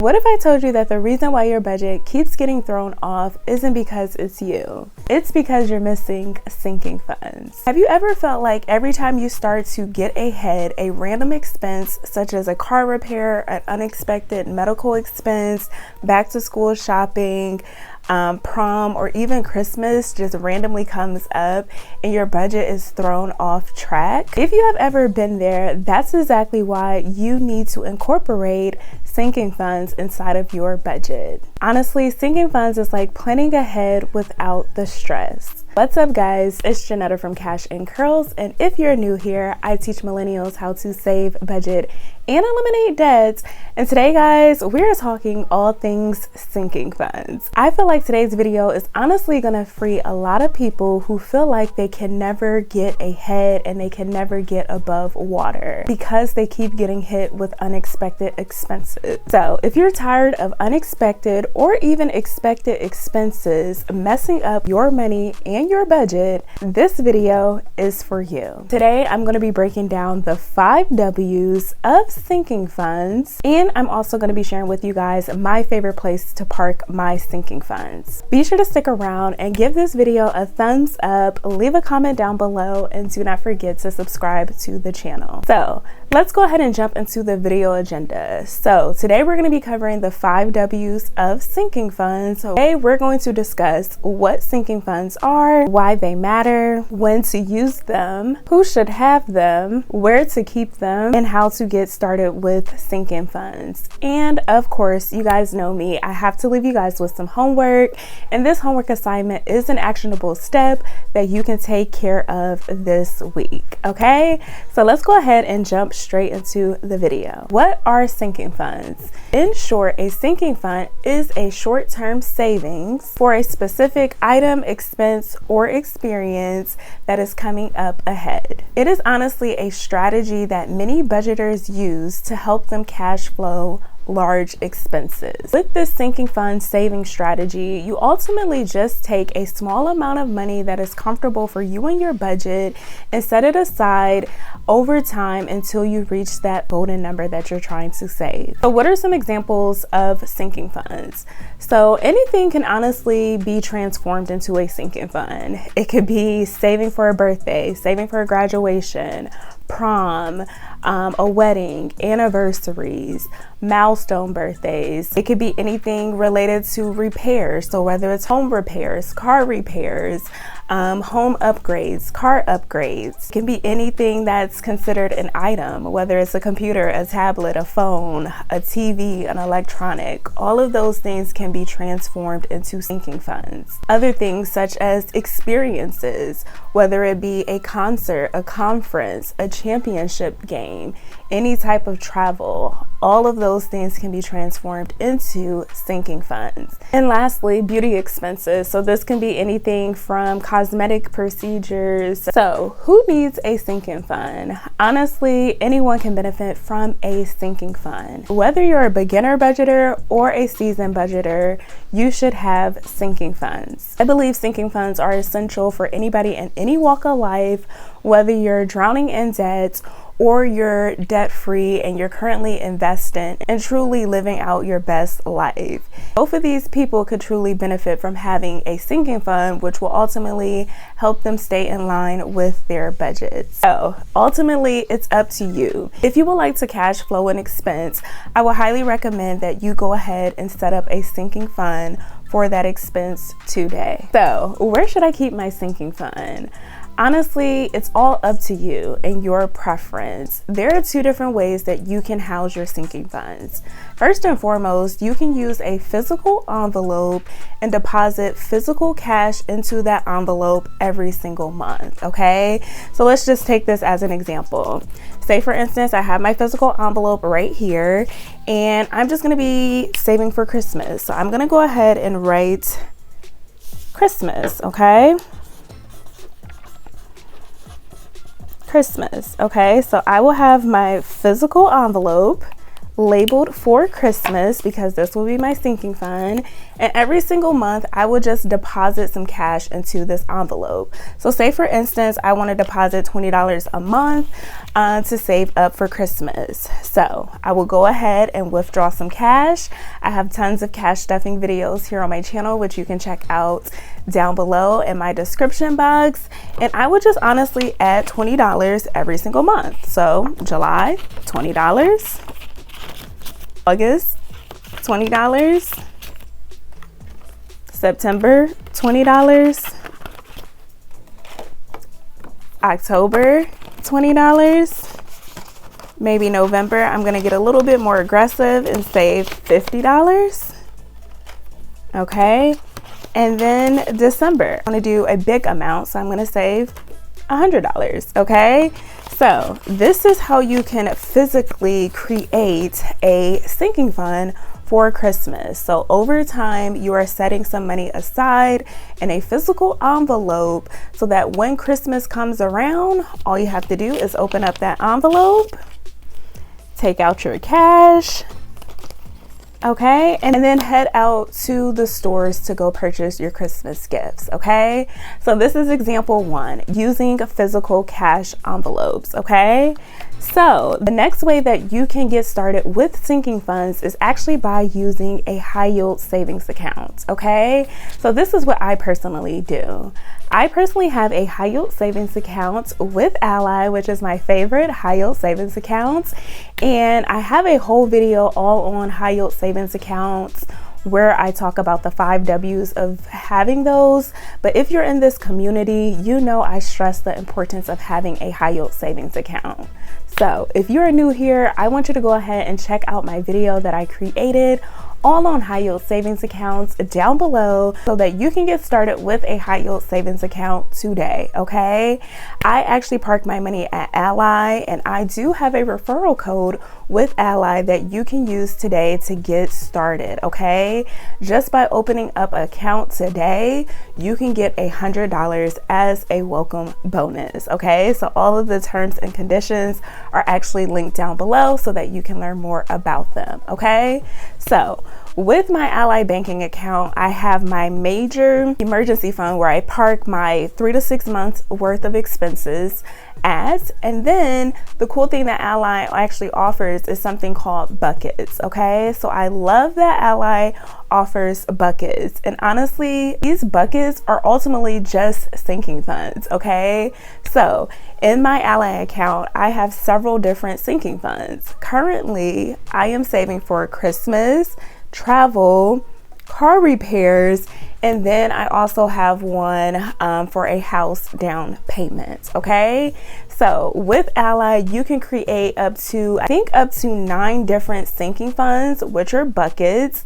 What if I told you that the reason why your budget keeps getting thrown off isn't because it's you? It's because you're missing sinking funds. Have you ever felt like every time you start to get ahead, a random expense such as a car repair, an unexpected medical expense, back to school shopping, prom, or even Christmas just randomly comes up and your budget is thrown off track? If you have ever been there, that's exactly why you need to incorporate sinking funds inside of your budget. Honestly, sinking funds is like planning ahead without the stress. What's up, guys? It's Jeanetta from Cash and Curls, and if you're new here, I teach millennials how to save, budget, and eliminate debts. And today, guys, we're talking all things sinking funds. I feel like today's video is honestly gonna free a lot of people who feel like they can never get ahead and they can never get above water because they keep getting hit with unexpected expenses. So if you're tired of unexpected or even expected expenses messing up your money and your budget, this video is for you. Today, I'm going to be breaking down the 5 W's of sinking funds, and I'm also going to be sharing with you guys my favorite place to park my sinking funds. Be sure to stick around and give this video a thumbs up, leave a comment down below, and do not forget to subscribe to the channel. So let's go ahead and jump into the video agenda. So today we're going to be covering the 5 W's of sinking funds. So today we're going to discuss what sinking funds are, why they matter, when to use them, who should have them, where to keep them, and how to get started with sinking funds. And of course, you guys know me, I have to leave you guys with some homework, and this homework assignment is an actionable step that you can take care of this week. Okay, so let's go ahead and jump straight into the video. What are sinking funds? In short, a sinking fund is a short-term savings for a specific item, expense, or experience that is coming up ahead. It is honestly a strategy that many budgeters use to help them cash flow large expenses. With this sinking fund saving strategy, you ultimately just take a small amount of money that is comfortable for you and your budget and set it aside over time until you reach that golden number that you're trying to save. So what are some examples of sinking funds? So anything can honestly be transformed into a sinking fund. It could be saving for a birthday, saving for a graduation, prom, a wedding, anniversaries, milestone birthdays. It could be anything related to repairs. So whether it's home repairs, car repairs, home upgrades, car upgrades. It can be anything that's considered an item, whether it's a computer, a tablet, a phone, a TV, an electronic. All of those things can be transformed into sinking funds. Other things such as experiences, whether it be a concert, a conference, a championship game, any type of travel, all of those things can be transformed into sinking funds. And lastly, beauty expenses. So this can be anything from cosmetic procedures. So who needs a sinking fund? Honestly, anyone can benefit from a sinking fund. Whether you're a beginner budgeter or a seasoned budgeter, you should have sinking funds. I believe sinking funds are essential for anybody in any walk of life, whether you're drowning in debt or you're debt-free and you're currently investing and truly living out your best life. Both of these people could truly benefit from having a sinking fund, which will ultimately help them stay in line with their budgets. So ultimately, it's up to you. If you would like to cash flow an expense, I would highly recommend that you go ahead and set up a sinking fund for that expense today. So where should I keep my sinking fund? Honestly, it's all up to you and your preference. There are 2 different ways that you can house your sinking funds. First and foremost, you can use a physical envelope and deposit physical cash into that envelope every single month, okay? So let's just take this as an example. Say for instance, I have my physical envelope right here and I'm just gonna be saving for Christmas. So I'm gonna go ahead and write Christmas, okay? Christmas. Okay, so I will have my physical envelope labeled for Christmas because this will be my sinking fund. And every single month, I will just deposit some cash into this envelope. So say for instance, I want to deposit $20 a month to save up for Christmas. So I will go ahead and withdraw some cash. I have tons of cash stuffing videos here on my channel, which you can check out down below in my description box. And I would just honestly add $20 every single month. So July, $20. August, $20. September, $20. October, $20. Maybe November, I'm gonna get a little bit more aggressive and save $50. Okay, and then December, I'm gonna do a big amount, so I'm gonna save $100. Okay, so this is how you can physically create a sinking fund for Christmas. So over time, you are setting some money aside in a physical envelope so that when Christmas comes around, all you have to do is open up that envelope, take out your cash, okay, and then head out to the stores to go purchase your Christmas gifts. Okay, so this is example 1, using physical cash envelopes. Okay, so the next way that you can get started with sinking funds is actually by using a high yield savings account. Okay, so this is what I personally do. I personally have a high yield savings account with Ally, which is my favorite high yield savings account. And I have a whole video all on high yield savings accounts where I talk about the 5 W's of having those. But if you're in this community, you know I stress the importance of having a high yield savings account. So if you're new here, I want you to go ahead and check out my video that I created all on high yield savings accounts down below so that you can get started with a high yield savings account today. Okay, I actually park my money at Ally, and I do have a referral code with Ally that you can use today to get started. Okay, just by opening up an account today, you can get $100 as a welcome bonus. Okay, so all of the terms and conditions are actually linked down below so that you can learn more about them. Okay, so with my Ally banking account, I have my major emergency fund where I park my 3 to 6 months worth of expenses at. And then the cool thing that Ally actually offers is something called buckets. Okay, so I love that Ally offers buckets, and honestly, these buckets are ultimately just sinking funds. Okay, so in my Ally account, I have several different sinking funds. Currently, I am saving for Christmas, travel, car repairs, and then I also have one for a house down payment. Okay, so with Ally, you can create up to, I think, up to 9 different sinking funds, which are buckets,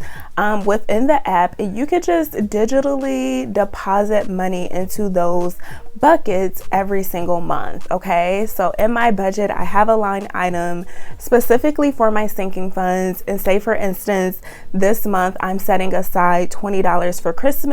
within the app, and you could just digitally deposit money into those buckets every single month. Okay, so in my budget, I have a line item specifically for my sinking funds, and say for instance, this month I'm setting aside $20 for Christmas.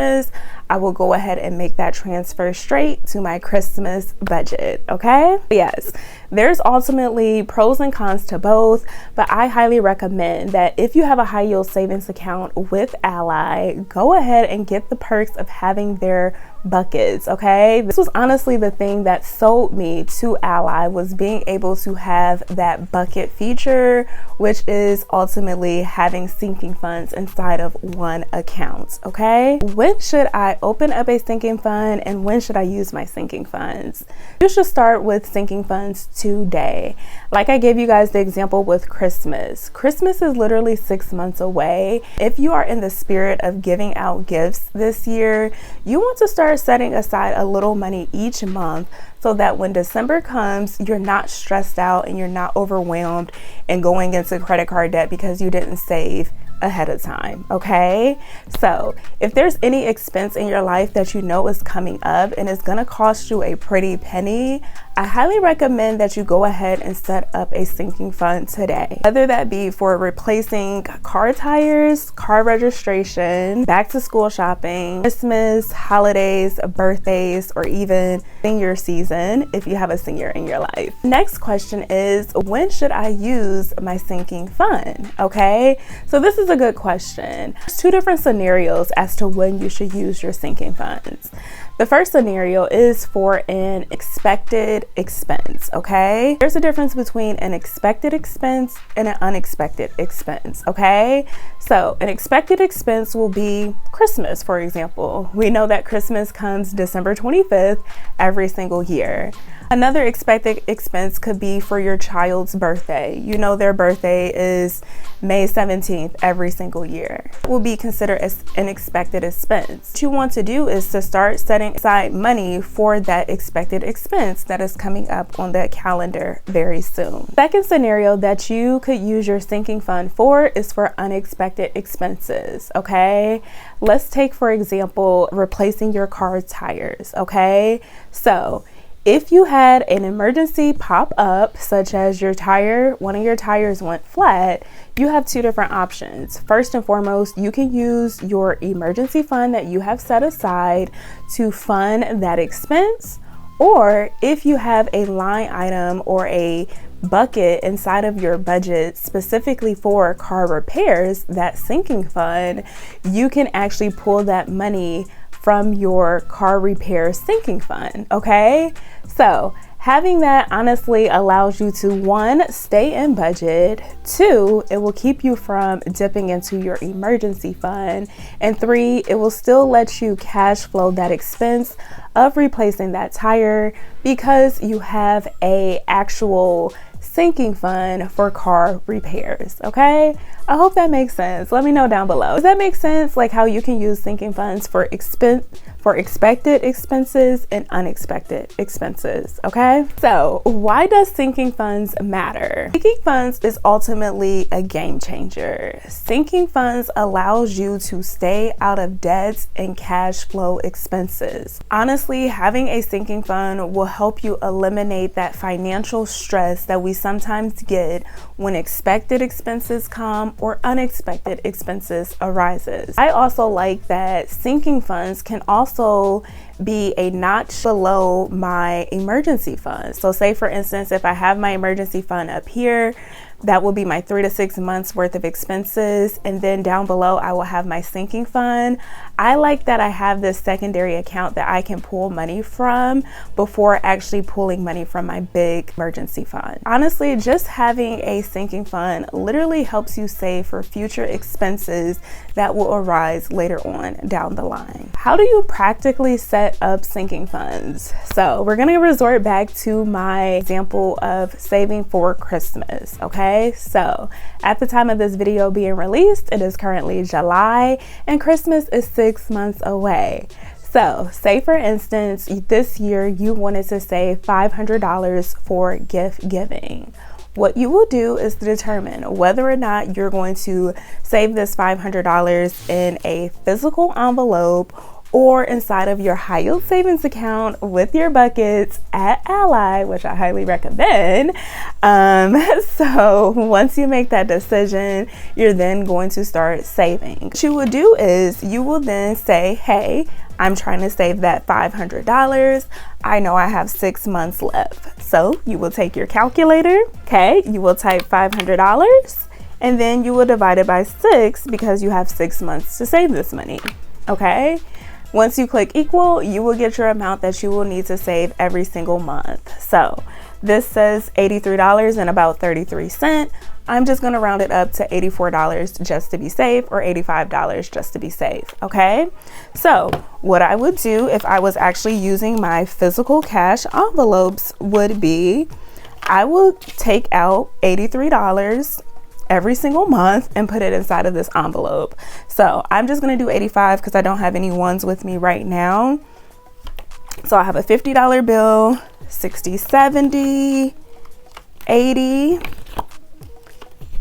I will go ahead and make that transfer straight to my Christmas budget. Okay, yes, there's ultimately pros and cons to both, but I highly recommend that if you have a high yield savings account with Ally, go ahead and get the perks of having their buckets. Okay, this was honestly the thing that sold me to Ally, was being able to have that bucket feature, which is ultimately having sinking funds inside of one account. Okay, when should I open up a sinking fund and when should I use my sinking funds? You should start with sinking funds today. Like I gave you guys the example with Christmas. Christmas is literally 6 months away. If you are in the spirit of giving out gifts this year, you want to start setting aside a little money each month so that when December comes, you're not stressed out and you're not overwhelmed and going into credit card debt because you didn't save ahead of time. Okay, so if there's any expense in your life that you know is coming up and it's gonna cost you a pretty penny, I highly recommend that you go ahead and set up a sinking fund today. Whether that be for replacing car tires, car registration, back to school shopping, Christmas, holidays, birthdays, or even senior season if you have a senior in your life. Next question is, when should I use my sinking fund? Okay, so this is a good question. There's two different scenarios as to when you should use your sinking funds. The first scenario is for an expected expense, okay? There's a difference between an expected expense and an unexpected expense, okay? So an expected expense will be Christmas, for example. We know that Christmas comes December 25th every single year. Another expected expense could be for your child's birthday. You know their birthday is May 17th every single year. It will be considered as an expected expense. What you want to do is to start setting aside money for that expected expense that is coming up on the calendar very soon. Second scenario that you could use your sinking fund for is for unexpected expenses, okay? Let's take, for example, replacing your car tires, okay? So if you had an emergency pop up, such as one of your tires went flat, you have two different options. First and foremost, you can use your emergency fund that you have set aside to fund that expense. Or if you have a line item or a bucket inside of your budget specifically for car repairs, that sinking fund, you can actually pull that money from your car repair sinking fund, okay? So having that honestly allows you to, one, stay in budget, two, it will keep you from dipping into your emergency fund, and three, it will still let you cash flow that expense of replacing that tire because you have a actual sinking fund for car repairs, okay? I hope that makes sense. Let me know down below. Does that make sense? Like how you can use sinking funds for expected expenses and unexpected expenses, okay? So why does sinking funds matter? Sinking funds is ultimately a game changer. Sinking funds allows you to stay out of debts and cash flow expenses. Honestly, having a sinking fund will help you eliminate that financial stress that we sometimes get when expected expenses come or unexpected expenses arises. I also like that sinking funds can also be a notch below my emergency fund. So say for instance, if I have my emergency fund up here, that will be my 3 to 6 months worth of expenses. And then down below, I will have my sinking fund. I like that I have this secondary account that I can pull money from before actually pulling money from my big emergency fund. Honestly, just having a sinking fund literally helps you save for future expenses that will arise later on down the line. How do you practically set up sinking funds? So we're gonna resort back to my example of saving for Christmas, okay? So at the time of this video being released, it is currently July and Christmas is 6 months away. So say for instance, this year you wanted to save $500 for gift giving. What you will do is determine whether or not you're going to save this $500 in a physical envelope or inside of your high yield savings account with your buckets at Ally, which I highly recommend. So once you make that decision, you're then going to start saving. What you will do is you will then say, hey, I'm trying to save that $500. I know I have 6 months left. So you will take your calculator, okay? You will type $500 and then you will divide it by 6 because you have 6 months to save this money, okay? Once you click equal, you will get your amount that you will need to save every single month. So this says $83 and about 33 cents. I'm just gonna round it up to $84 just to be safe, or $85 just to be safe, okay? So what I would do if I was actually using my physical cash envelopes would be, I will take out $83 every single month and put it inside of this envelope. So I'm just gonna do 85 because I don't have any ones with me right now. So I have a $50 bill, 60, 70, 80,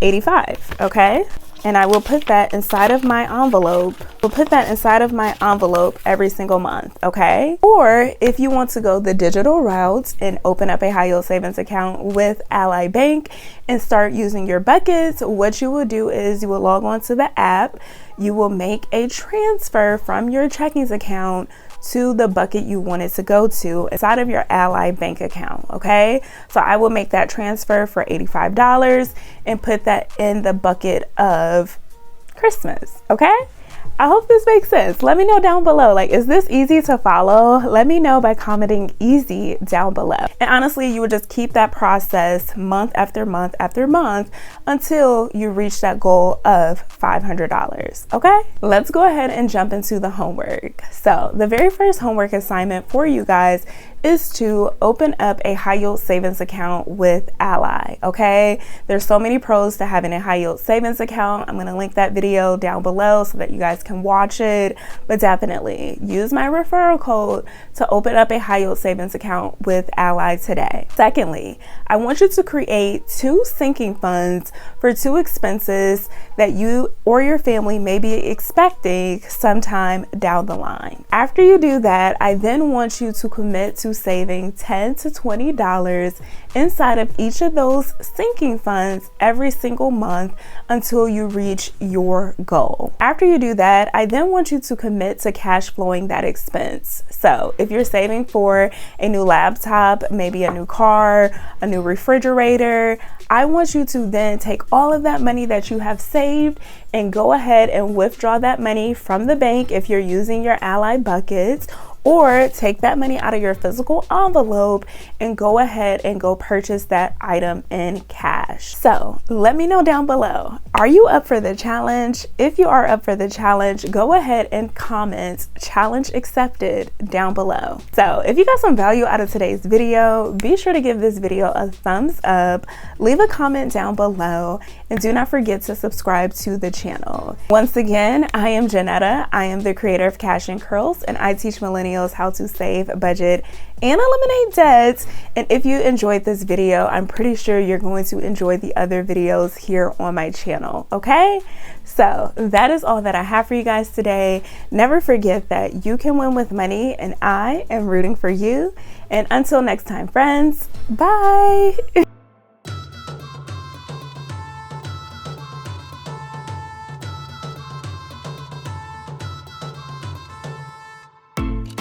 85, okay? and I will put that inside of my envelope. We'll put that inside of my envelope every single month, okay? Or if you want to go the digital route and open up a high yield savings account with Ally Bank and start using your buckets, what you will do is you will log on to the app. You will make a transfer from your checkings account to the bucket you want it to go to inside of your Ally Bank account, okay? So I will make that transfer for $85 and put that in the bucket of Christmas, okay? I hope this makes sense. Let me know down below, like, is this easy to follow? Let me know by commenting easy down below. And honestly, you would just keep that process month after month after month until you reach that goal of $500, okay? Let's go ahead and jump into the homework. So the very first homework assignment for you guys is to open up a high yield savings account with Ally, okay? There's so many pros to having a high yield savings account. I'm gonna link that video down below so that you guys can watch it, but definitely use my referral code to open up a high yield savings account with Ally today. Secondly, I want you to create 2 sinking funds for 2 expenses that you or your family may be expecting sometime down the line. After you do that, I then want you to commit to saving $10 to $20 inside of each of those sinking funds every single month until you reach your goal. After you do that, I then want you to commit to cash flowing that expense. So if you're saving for a new laptop, maybe a new car, a new refrigerator, I want you to then take all of that money that you have saved and go ahead and withdraw that money from the bank if you're using your Ally buckets, or take that money out of your physical envelope and go ahead and go purchase that item in cash. So let me know down below, are you up for the challenge? If you are up for the challenge, go ahead and comment challenge accepted down below. So if you got some value out of today's video, be sure to give this video a thumbs up, leave a comment down below, and do not forget to subscribe to the channel. Once again, I am Jeanetta. I am the creator of Cash and Curls, and I teach millennials how to save, budget, and eliminate debt. And if you enjoyed this video, I'm pretty sure you're going to enjoy the other videos here on my channel, okay? So that is all that I have for you guys today. Never forget that you can win with money, and I am rooting for you. And until next time, friends, bye.